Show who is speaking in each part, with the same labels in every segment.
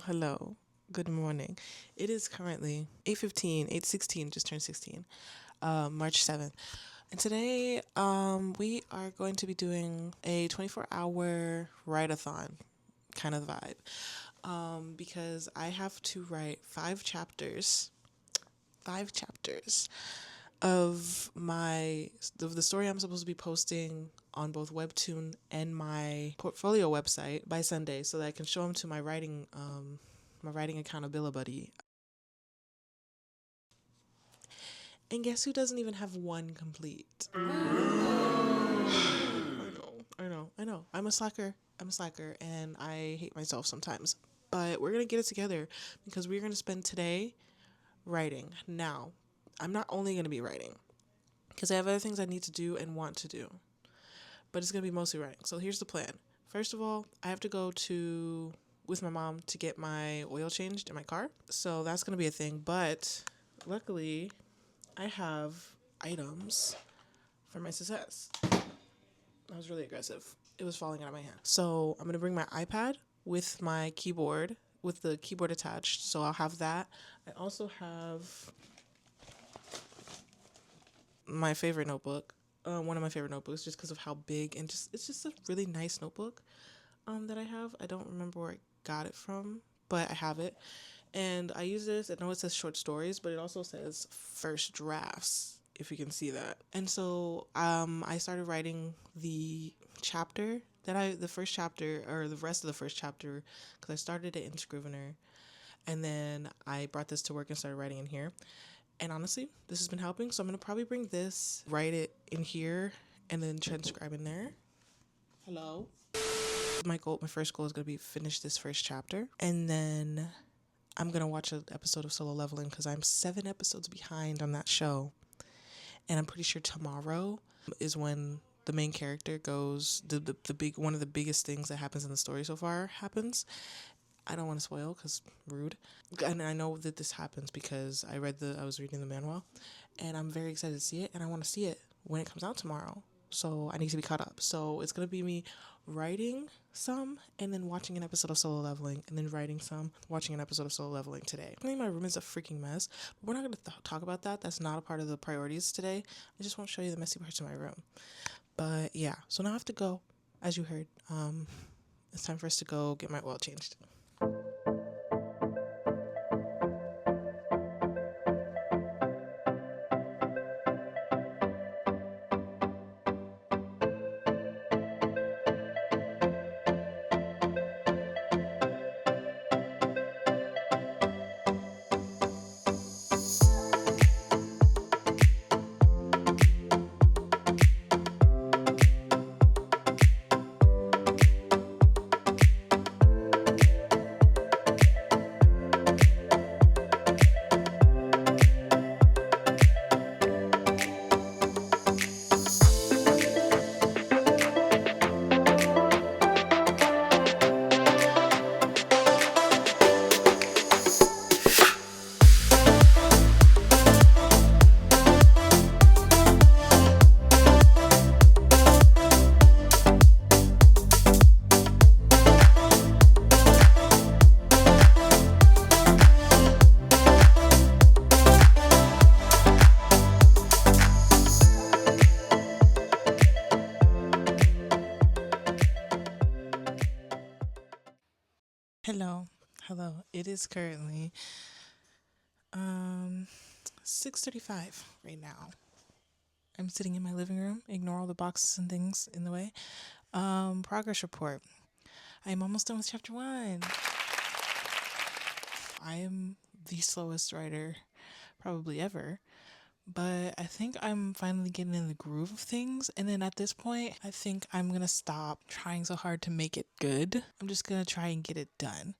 Speaker 1: hello. Good morning. It is currently 8:15, 8:16, just turned 16, March 7th. And today, we are going to be doing a 24-hour write-a-thon kind of vibe. Because I have to write five chapters of the story I'm supposed to be posting on both Webtoon and my portfolio website by Sunday, so that I can show them to my writing accountability buddy. And guess who doesn't even have one complete? I know. I'm a slacker, and I hate myself sometimes. But we're gonna get it together because we're gonna spend today writing. Now, I'm not only gonna be writing because I have other things I need to do and want to do, but it's gonna be mostly writing. So here's the plan. First of all, I have to go to with my mom to get my oil changed in my car. So that's gonna be a thing. But luckily, I have items for my success. I was really aggressive. It was falling out of my hand. So I'm gonna bring my iPad with my keyboard, with the keyboard attached. So I'll have that. I also have my favorite notebook, one of my favorite notebooks, just because of how big and just it's just a really nice notebook that I have. I don't remember where I got it from, but I have it, and I use this. I know it says short stories, but it also says first drafts, if you can see that. And so I started writing the first chapter, or the rest of the first chapter, because I started it in Scrivener, and then I brought this to work and started writing in here. And honestly, this has been helping. So I'm going to probably bring this, write it in here, and then transcribe in there. Hello. My first goal is going to be finish this first chapter. And then I'm going to watch an episode of Solo Leveling because I'm 7 episodes behind on that show. And I'm pretty sure tomorrow is when the main character goes, one of the biggest things that happens in the story so far happens. I don't want to spoil because rude. And I know that this happens because I was reading the manual, and I'm very excited to see it, and I want to see it when it comes out tomorrow. So I need to be caught up. So it's going to be me writing some and then watching an episode of Solo Leveling, and then writing some, watching an episode of Solo Leveling today. I think my room is a freaking mess, but we're not going to talk about that. That's not a part of the priorities today. I just want to show you the messy parts of my room. But yeah, so now I have to go, as you heard. It's time for us to go get my oil changed. Hello. It is currently 6:35 right now. I'm sitting in my living room. Ignore all the boxes and things in the way. Progress report. I am almost done with chapter 1. I am the slowest writer probably ever, but I think I'm finally getting in the groove of things. And then at this point, I think I'm gonna stop trying so hard to make it good. I'm just gonna try and get it done.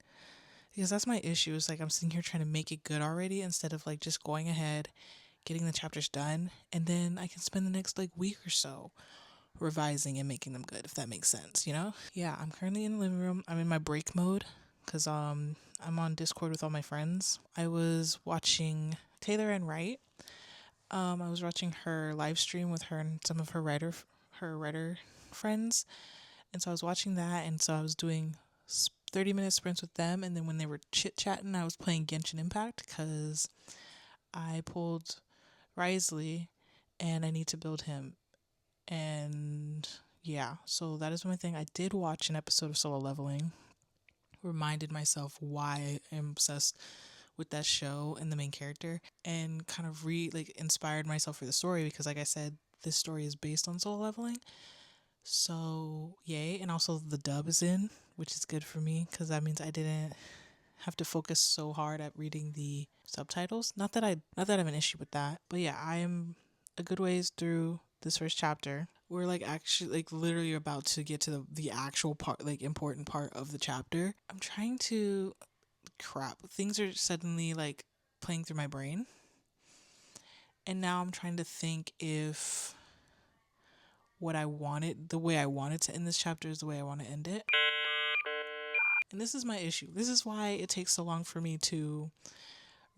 Speaker 1: Because that's my issue. Is like I'm sitting here trying to make it good already instead of like just going ahead, getting the chapters done, and then I can spend the next like week or so revising and making them good, if that makes sense, you know? Yeah, I'm currently in the living room. I'm in my break mode because I'm on Discord with all my friends. I was watching Taylor and Wright. I was watching her live stream with her and some of her writer friends, and so I was watching that, and so I was doing 30-minute sprints with them, and then when they were chit-chatting, I was playing Genshin Impact because I pulled Risley and I need to build him. And yeah, so that is one thing. I did watch an episode of Solo Leveling, reminded myself why I'm obsessed with that show and the main character, and kind of inspired myself for the story because, like I said, this story is based on Solo Leveling. So yay. And also the dub is in, which is good for me because that means I didn't have to focus so hard at reading the subtitles. Not that I have an issue with that, but yeah, I am a good ways through this first chapter. We're actually literally about to get to the actual part, important part of the chapter. I'm trying to things are suddenly playing through my brain, and now I'm trying to think if the way I wanted to end this chapter is the way I want to end it. And this is my issue. This is why it takes so long for me to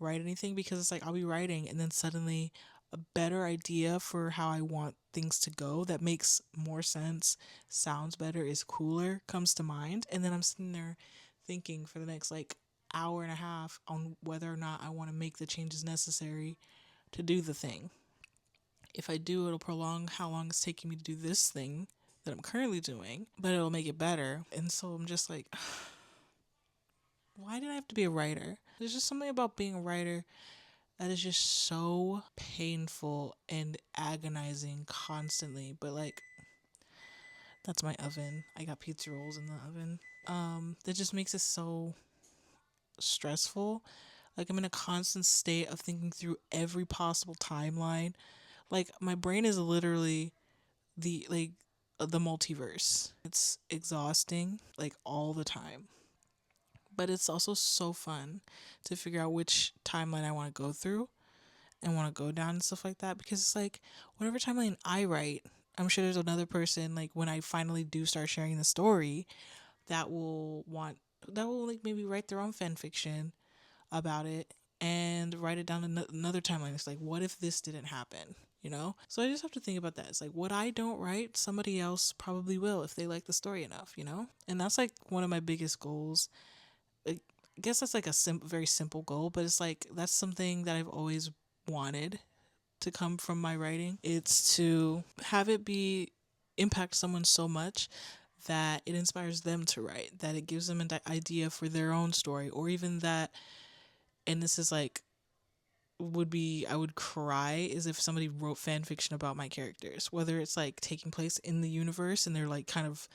Speaker 1: write anything, because it's I'll be writing and then suddenly a better idea for how I want things to go that makes more sense, sounds better, is cooler, comes to mind. And then I'm sitting there thinking for the next hour and a half on whether or not I want to make the changes necessary to do the thing. If I do, it'll prolong how long it's taking me to do this thing that I'm currently doing, but it'll make it better. And so I'm just why did I have to be a writer? There's just something about being a writer that is just so painful and agonizing constantly. But that's my oven. I got pizza rolls in the oven. That just makes it so stressful. I'm in a constant state of thinking through every possible timeline. My brain is literally the multiverse. It's exhausting all the time. But it's also so fun to figure out which timeline I want to go through and want to go down and stuff like that, because it's whatever timeline I write, I'm sure there's another person when I finally do start sharing the story that will maybe write their own fan fiction about it and write it down another timeline. It's what if this didn't happen? So I just have to think about that. It's what I don't write, somebody else probably will if they like the story enough, and that's one of my biggest goals. I guess that's a very simple goal, but it's that's something that I've always wanted to come from my writing. It's to have it be impact someone so much that it inspires them to write, that it gives them an idea for their own story, or even that, and this is I would cry is if somebody wrote fan fiction about my characters, whether it's taking place in the universe and they're kind of,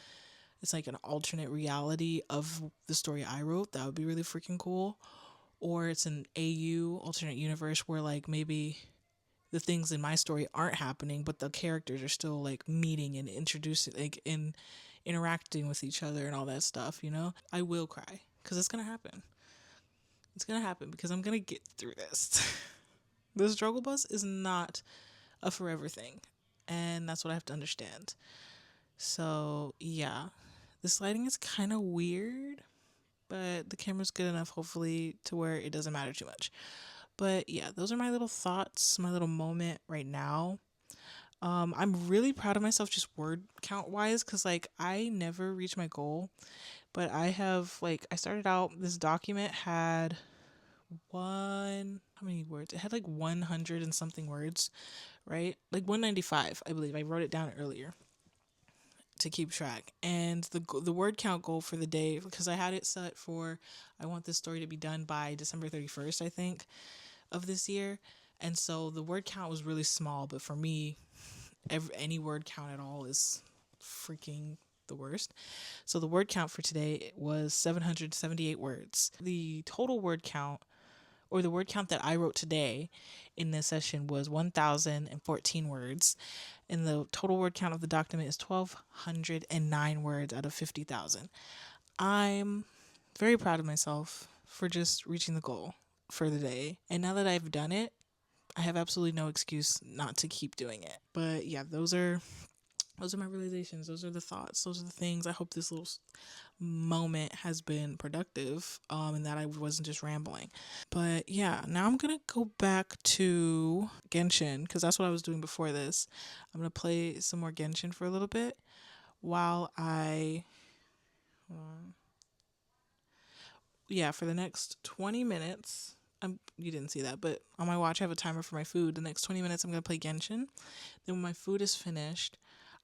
Speaker 1: it's an alternate reality of the story I wrote. That would be really freaking cool. Or it's an AU, alternate universe, where maybe the things in my story aren't happening, but the characters are still meeting and introducing, in interacting with each other and all that stuff, I will cry because it's going to happen. It's going to happen because I'm going to get through this. The struggle bus is not a forever thing, and that's what I have to understand. So yeah, this lighting is kind of weird, but the camera's good enough, hopefully, to where it doesn't matter too much. But yeah, those are my little thoughts, my little moment right now. I'm really proud of myself just word count wise, because I never reached my goal, but I have I started out, this document had how many words? It had 100 and something words, right? 195, I believe. I wrote it down earlier to keep track. And the word count goal for the day, because I had it set for, I want this story to be done by December 31st, I think, of this year. And so the word count was really small, but for me, any word count at all is freaking the worst. So the word count for today was 778 words. The total word count, or the word count that I wrote today in this session, was 1,014 words. And the total word count of the document is 1,209 words out of 50,000. I'm very proud of myself for just reaching the goal for the day. And now that I've done it, I have absolutely no excuse not to keep doing it. But yeah, those are my realizations. Those are the thoughts. Those are the things. I hope this little moment has been productive, and that I wasn't just rambling. But yeah, now I'm gonna go back to Genshin, because that's what I was doing before this. I'm gonna play some more Genshin for a little bit while I yeah, for the next 20 minutes, you didn't see that, but on my watch, I have a timer for my food. The next 20 minutes, I'm going to play Genshin. Then when my food is finished,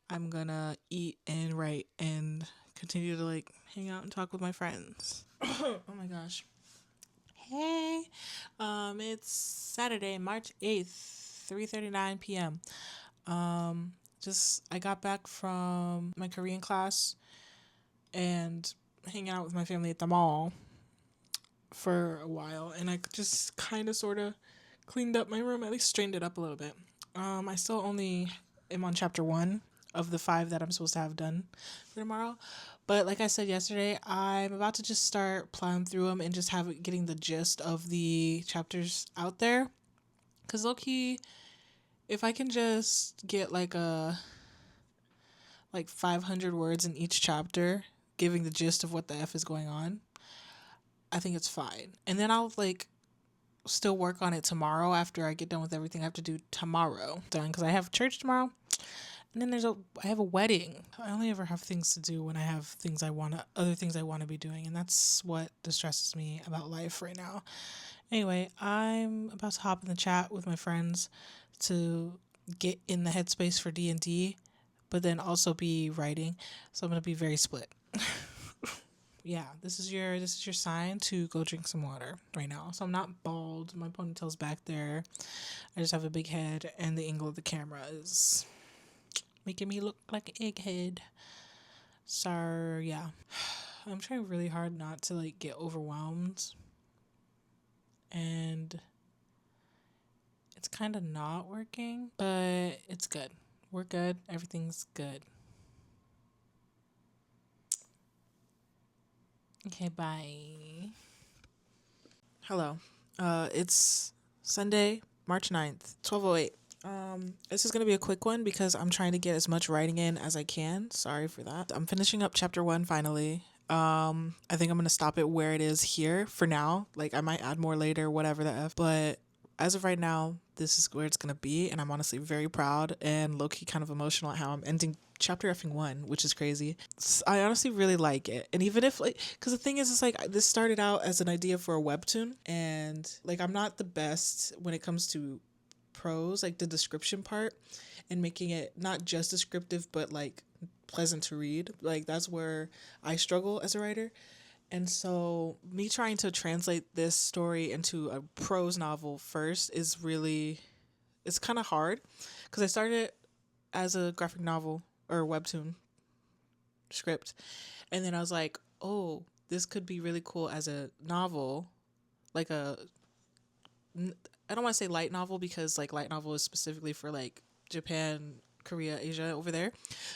Speaker 1: I'm going to eat and write and continue to like hang out and talk with my friends. Oh my gosh. Hey, it's Saturday, March 8th, 3:39 p.m. Just I got back from my Korean class and hanging out with my family at the mall for a while, and I just kind of sort of cleaned up my room, at least straightened it up a little bit. I still only am on chapter 1 of the 5 that I'm supposed to have done for tomorrow. But like I said yesterday, I'm about to just start plowing through them and just getting the gist of the chapters out there. Cause low key, if I can just get like 500 words in each chapter, giving the gist of what the F is going on, I think it's fine. And then I'll like still work on it tomorrow after I get done with everything I have to do tomorrow. Done, because I have church tomorrow. And then I have a wedding. I only ever have things to do when I have other things I want to be doing. And that's what distresses me about life right now. Anyway, I'm about to hop in the chat with my friends to get in the headspace for D&D, but then also be writing. So I'm going to be very split. Yeah, this is your sign to go drink some water right now. So I'm not bald. My ponytail's back there. I just have a big head, and the angle of the camera is making me look like an egghead. So yeah, I'm trying really hard not to like get overwhelmed, and it's kind of not working, but it's good. We're good. Everything's good. Okay, bye. Hello. It's Sunday, March 9th, 12:08. This is going to be a quick one because I'm trying to get as much writing in as I can. Sorry for that. I'm finishing up chapter 1 finally. I think I'm going to stop it where it is here for now. Like I might add more later, whatever the F, but as of right now, this is where it's going to be, and I'm honestly very proud and low-key kind of emotional at how I'm ending chapter effing 1, which is crazy. I honestly really like it. And even if like, because the thing is, it's like this started out as an idea for a webtoon, and like I'm not the best when it comes to prose, like the description part, and making it not just descriptive but like pleasant to read. Like that's where I struggle as a writer. And so me trying to translate this story into a prose novel first is really, it's kind of hard because I started as a graphic novel or webtoon script, and then I was like, oh, this could be really cool as a novel, like I don't want to say light novel because like light novel is specifically for like Japan, Korea, Asia over there,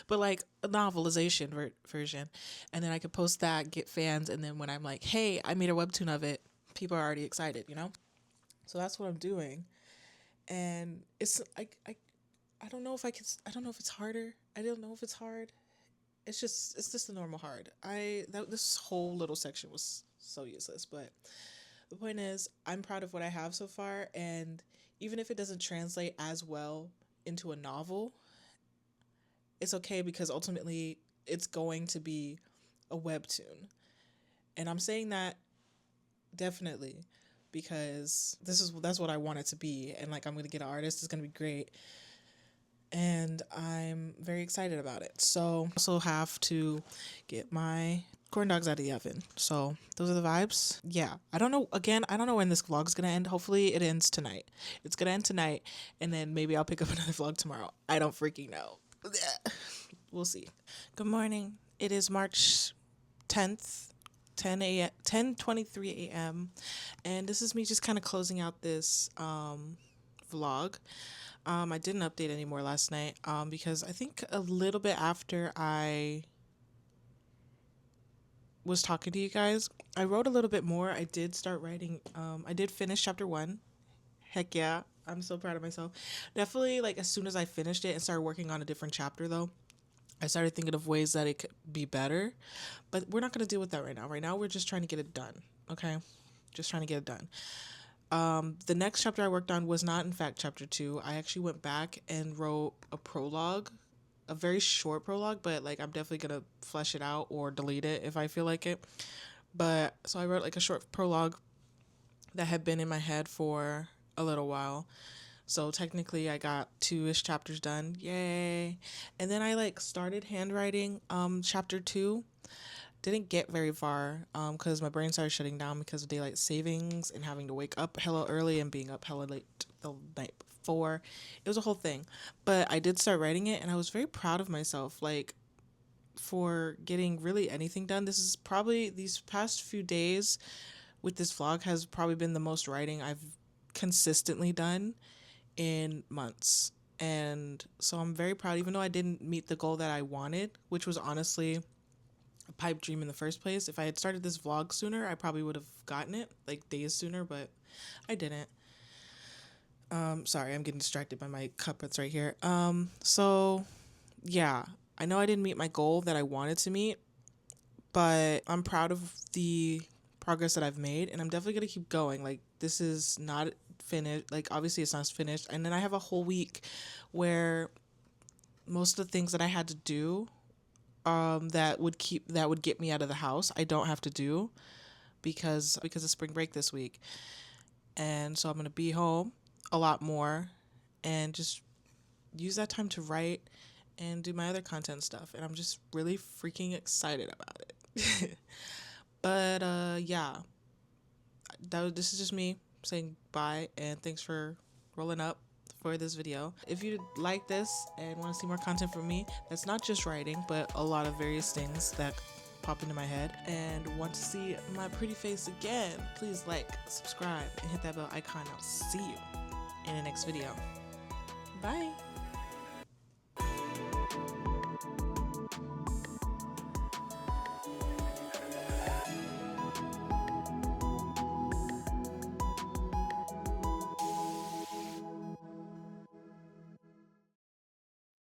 Speaker 1: but like a novelization version. And then I could post that, get fans, and then when I'm like, hey, I made a webtoon of it, people are already excited, you know? So that's what I'm doing. And it's I don't know if I don't know if it's harder. I don't know if it's hard. It's just the normal hard. This whole little section was so useless, but the point is, I'm proud of what I have so far, and even if it doesn't translate as well into a novel, it's okay because ultimately it's going to be a webtoon. And I'm saying that definitely because that's what I want it to be, and like I'm going to get an artist, it's going to be great. And I'm very excited about it. So I also have to get my corn dogs out of the oven. So those are the vibes. Yeah. I don't know. Again, I don't know when this vlog is going to end. Hopefully it ends tonight. It's going to end tonight. And then maybe I'll pick up another vlog tomorrow. I don't freaking know. We'll see. Good morning. It is March 10th. 10:23 a.m. and this is me just kind of closing out this vlog. I didn't update anymore last night because I think a little bit after I was talking to you guys, I wrote a little bit more. I did start writing. I did finish chapter 1. Heck yeah. I'm so proud of myself. Definitely, like, as soon as I finished it and started working on a different chapter, though, I started thinking of ways that it could be better. But we're not going to deal with that right now. Right now, we're just trying to get it done. Okay? Just trying to get it done. The next chapter I worked on was not, in fact, chapter 2. I actually went back and wrote a prologue, a very short prologue, but like I'm definitely gonna flesh it out or delete it if I feel like it. But so I wrote like a short prologue that had been in my head for a little while. So technically I got 2-ish chapters done. Yay. And then I like started handwriting chapter 2. Didn't get very far because my brain started shutting down because of daylight savings and having to wake up hella early and being up hella late the night before. It was a whole thing. But I did start writing it and I was very proud of myself. Like, for getting really anything done. This is probably, these past few days with this vlog has probably been the most writing I've consistently done in months. And so I'm very proud, even though I didn't meet the goal that I wanted, which was honestly a pipe dream in the first place. If I had started this vlog sooner, I probably would have gotten it like days sooner, but I didn't. Sorry, I'm getting distracted by my cup that's right here. So yeah, I know I didn't meet my goal that I wanted to meet, but I'm proud of the progress that I've made, and I'm definitely gonna keep going. Like, this is not finished. Like, obviously it's not finished, and then I have a whole week where most of the things that I had to do that would get me out of the house, I don't have to do because of spring break this week. And so I'm going to be home a lot more and just use that time to write and do my other content stuff, and I'm just really freaking excited about it. But yeah, this is just me saying bye, and thanks for rolling up for this video. If you like this and want to see more content from me that's not just writing but a lot of various things that pop into my head, and want to see my pretty face again, please like, subscribe, and hit that bell icon. I'll see you in the next video. Bye.